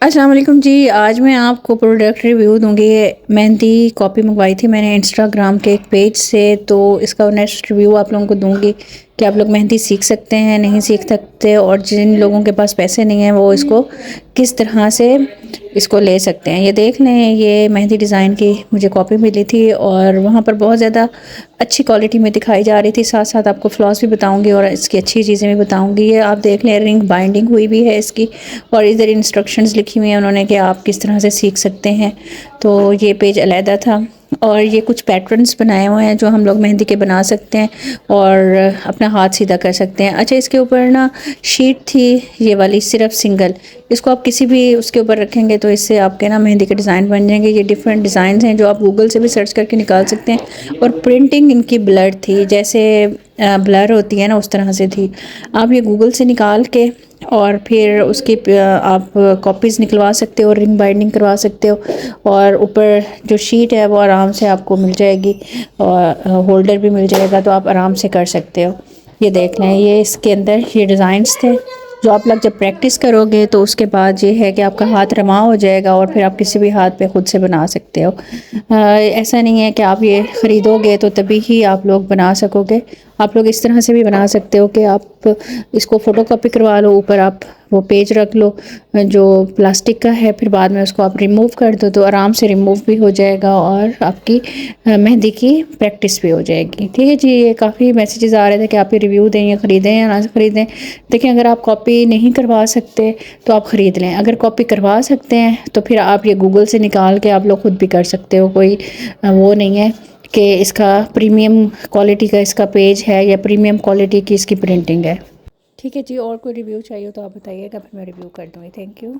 अस्सलाम वालेकुम जी। आज मैं आपको प्रोडक्ट रिव्यू दूंगी। मेहंदी कॉपी मंगवाई थी मैंने इंस्टाग्राम के एक पेज से, तो इसका नेक्स्ट रिव्यू आप लोगों को दूंगी कि आप लोग मेहंदी सीख सकते हैं नहीं सीख सकते, और जिन लोगों के पास पैसे नहीं हैं वो इसको किस तरह से इसको ले सकते हैं। ये देख लें, ये मेहंदी डिज़ाइन की मुझे कॉपी मिली थी और वहाँ पर बहुत ज़्यादा अच्छी क्वालिटी में दिखाई जा रही थी। साथ साथ आपको फ्लॉस भी बताऊंगी और इसकी अच्छी चीज़ें भी बताऊंगी। ये आप देख लें, रिंग बाइंडिंग हुई भी है इसकी, और इधर इंस्ट्रक्शंस लिखी हुई हैं उन्होंने कि आप किस तरह से सीख सकते हैं। तो ये पेज अलहदा था, और ये कुछ पैटर्न्स बनाए हुए हैं जो हम लोग मेहंदी के बना सकते हैं और अपना हाथ सीधा कर सकते हैं। अच्छा, इसके ऊपर ना शीट थी ये वाली, सिर्फ सिंगल। इसको आप किसी भी उसके ऊपर रखेंगे तो इससे आपके ना मेहंदी के डिज़ाइन बन जाएंगे। ये डिफरेंट डिज़ाइन हैं जो आप गूगल से भी सर्च करके निकाल सकते हैं। और प्रिंटिंग इनकी ब्लर थी, जैसे ब्लर होती है ना उस तरह से थी। आप ये गूगल से निकाल के और फिर उसकी आप कॉपीज़ निकलवा सकते हो, रिंग बाइंडिंग करवा सकते हो, और ऊपर जो शीट है वो आराम से आपको मिल जाएगी और होल्डर भी मिल जाएगा, तो आप आराम से कर सकते हो। ये देख लें, ये इसके अंदर ये डिज़ाइंस थे जो आप लोग जब प्रैक्टिस करोगे तो उसके बाद ये है कि आपका हाथ रमा हो जाएगा और फिर आप किसी भी हाथ पे खुद से बना सकते हो। ऐसा नहीं है कि आप ये ख़रीदोगे तो तभी ही आप लोग बना सकोगे। आप लोग इस तरह से भी बना सकते हो कि आप इसको फ़ोटोकॉपी करवा लो, ऊपर आप वो पेज रख लो जो प्लास्टिक का है, फिर बाद में उसको आप रिमूव कर दो तो आराम से रिमूव भी हो जाएगा और आपकी मेहंदी की प्रैक्टिस भी हो जाएगी। ठीक है जी। ये काफ़ी मैसेजेस आ रहे थे कि आप ये रिव्यू दें या ख़रीदें या ना ख़रीदें। देखिए, अगर आप कॉपी नहीं करवा सकते तो आप ख़रीद लें, अगर कॉपी करवा सकते हैं तो फिर आप ये गूगल से निकाल के आप लोग खुद भी कर सकते हो। कोई वो नहीं है कि इसका प्रीमियम क्वालिटी का इसका पेज है या प्रीमियम क्वालिटी की इसकी प्रिंटिंग है। ठीक है जी। और कोई रिव्यू चाहिए तो आप बताइएगा, फिर मैं रिव्यू कर दूँगी। Thank you.